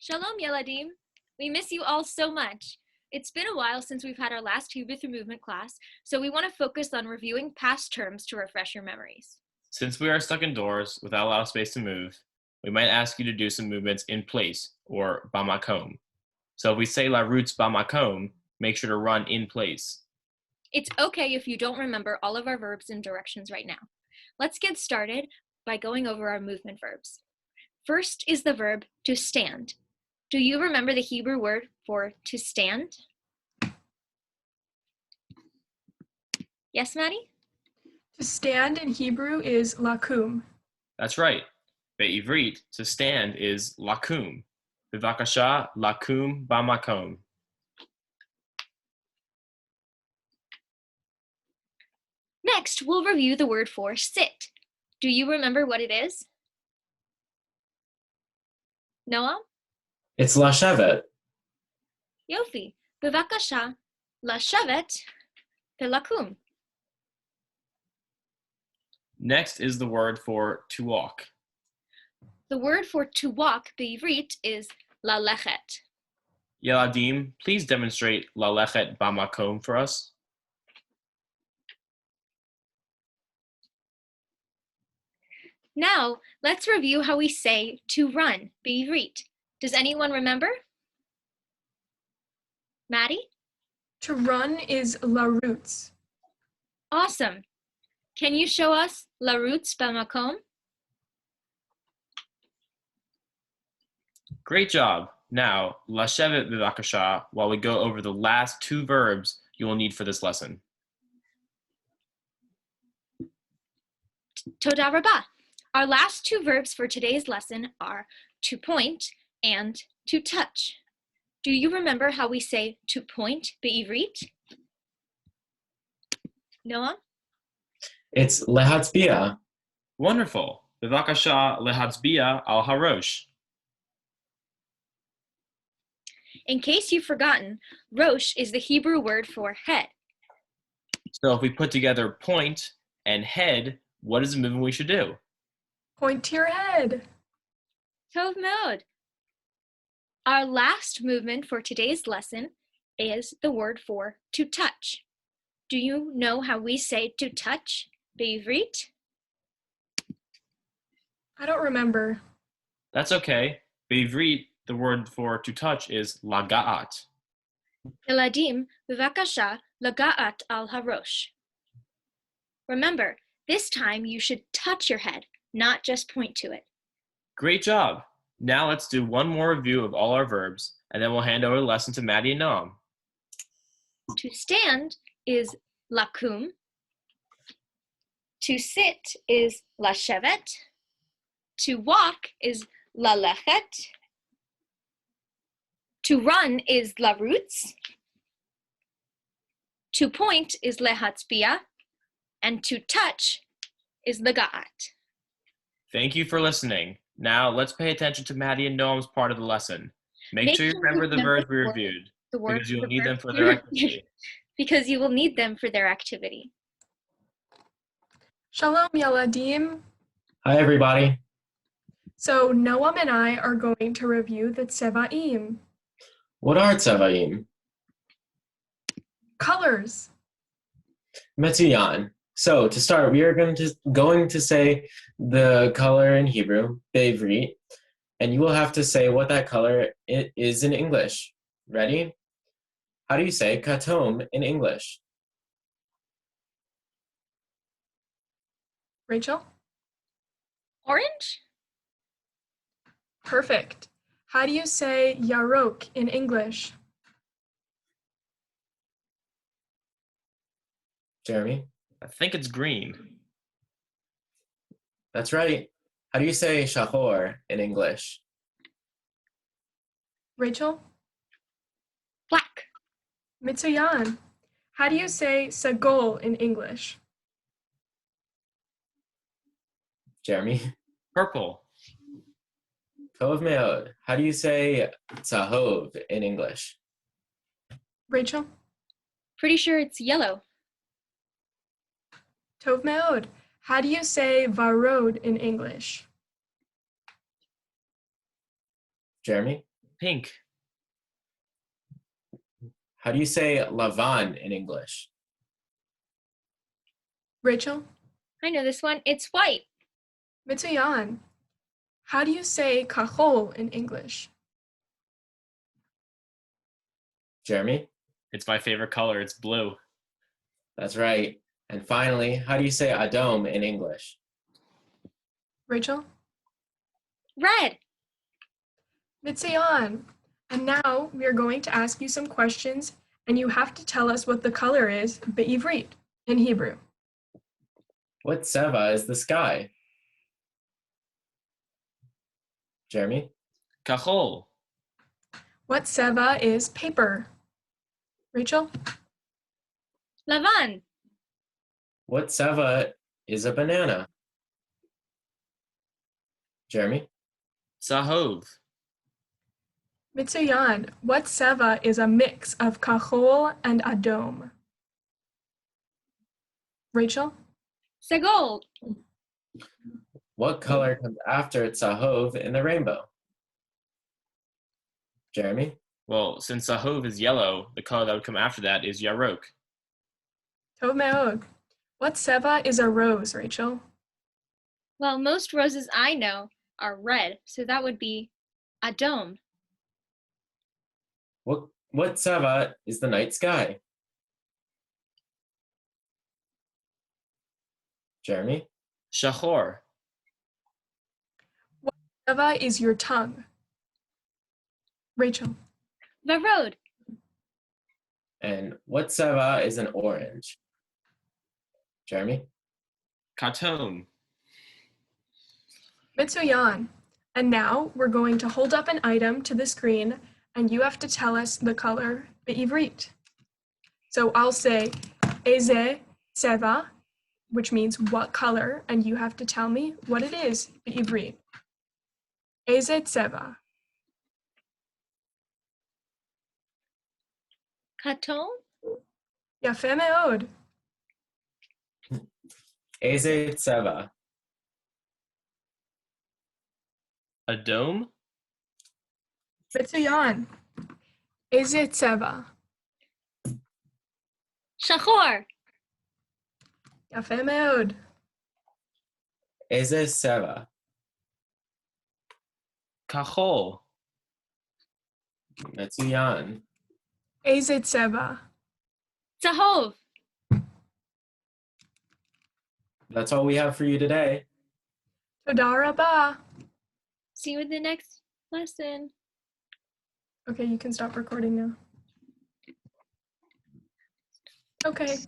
Shalom, Yeladim. We miss you all so much. It's been a while since we've had our last Hebrew through movement class, so we want to focus on reviewing past terms to refresh your memories. Since we are stuck indoors without a lot of space to move, we might ask you to do some movements in place, or bamakom. So if we say la roots bamakom, make sure to run in place. It's okay if you don't remember all of our verbs and directions right now. Let's get started by going over our movement verbs. First is the verb to stand. Do you remember the Hebrew word for to stand? Yes, Maddie? To stand in Hebrew is lakum. That's right. Be'ivrit, to stand is lakum. Bivakasha lakum bamakom. Next, we'll review the word for sit. Do you remember what it is? Noah? It's lashevet. Yofi. Bivakasha, lashevet, velakum. Next is the word for to walk. The word for to walk, be'ivrit, is lalechet. Yeladim, please demonstrate lalechet bamakom for us. Now, let's review how we say to run, be'ivrit. Does anyone remember? Maddie? To run is larutz. Awesome. Can you show us larutz b'makom? Great job. Now, lashevet bivakasha, while we go over the last two verbs you will need for this lesson. Toda rabah. Our last two verbs for today's lesson are to point and to touch. Do you remember how we say to point be'ivrit? Noah? It's lehatzbia. Wonderful. Bivakasha lehatzbia al harosh. In case you've forgotten, rosh is the Hebrew word for head. So if we put together point and head, what is the movement we should do? Point to your head. Tov meod. Our last movement for today's lesson is the word for to touch. Do you know how we say to touch be'ivrit? I don't remember. That's okay. Be'ivrit, the word for to touch is laga'at. Eladim, bivakasha, laga'at al harosh. Remember, this time you should touch your head, not just point to it. Great job. Now let's do one more review of all our verbs, and then we'll hand over the lesson to Maddie and Noam. To stand is lakum. To sit is lashevet. To walk is lalechet. To run is larutz. To point is lehatzbia. And to touch is laga'at. Thank you for listening. Now let's pay attention to Maddie and Noam's part of the lesson. Make sure you remember the verbs we reviewed, because you'll need them for their activity. Because you will need them for their activity. Shalom, Yeladim. Hi, everybody. So Noam and I are going to review the tzevaim. What are tzavaim? Colors. Metzuyan. So to start, we are going to say the color in Hebrew, be'ivrit, and you will have to say what that color it is in English. Ready? How do you say katom in English? Rachel? Orange? Perfect. How do you say yarok in English? Jeremy? I think it's green. That's right. How do you say shahor in English? Rachel? Black. Mitsuyan. How do you say sagol in English? Jeremy? Purple. Tov meod. How do you say tzahov in English? Rachel? Pretty sure it's yellow. Tov meod. How do you say varod in English? Jeremy? Pink. How do you say lavan in English? Rachel? I know this one. It's white. Mitsuyan. How do you say kahol in English? Jeremy? It's my favorite color. It's blue. That's right. And finally, how do you say adom in English? Rachel? Red. Mitsuyan. And now we are going to ask you some questions, and you have to tell us what the color is, be'ivrit, in Hebrew. What seva is the sky? Jeremy? Kachol. What seva is paper? Rachel? Lavan. What seva is a banana? Jeremy? Sahov. Mitsuyan. What seva is a mix of kahol and adom? Rachel? Segol. What color comes after tzahov in the rainbow? Jeremy? Well, since Sahov is yellow, the color that would come after that is Yarok. Tov me'od. What seva is a rose, Rachel? Well, most roses I know are red, so that would be Adom. What seva is the night sky? Jeremy? Shachor. What seva is your tongue? Rachel? Varod. And what seva is an orange? Jeremy? Katom. Mitsuyan. And now we're going to hold up an item to the screen, and you have to tell us the color be'ivrit. So I'll say eze seva, which means what color, and you have to tell me what it is be'ivrit. Eze seva. Katon. Yafe me'od. Eze seva. Adom. Mitsuyan. Eze seva. Shachor. Yafe me'od. Eze seva. Kachol. Metsuyan. Eze seva. Zahov. That's all we have for you today. Toda rabah. See you in the next lesson. Okay, you can stop recording now. Okay.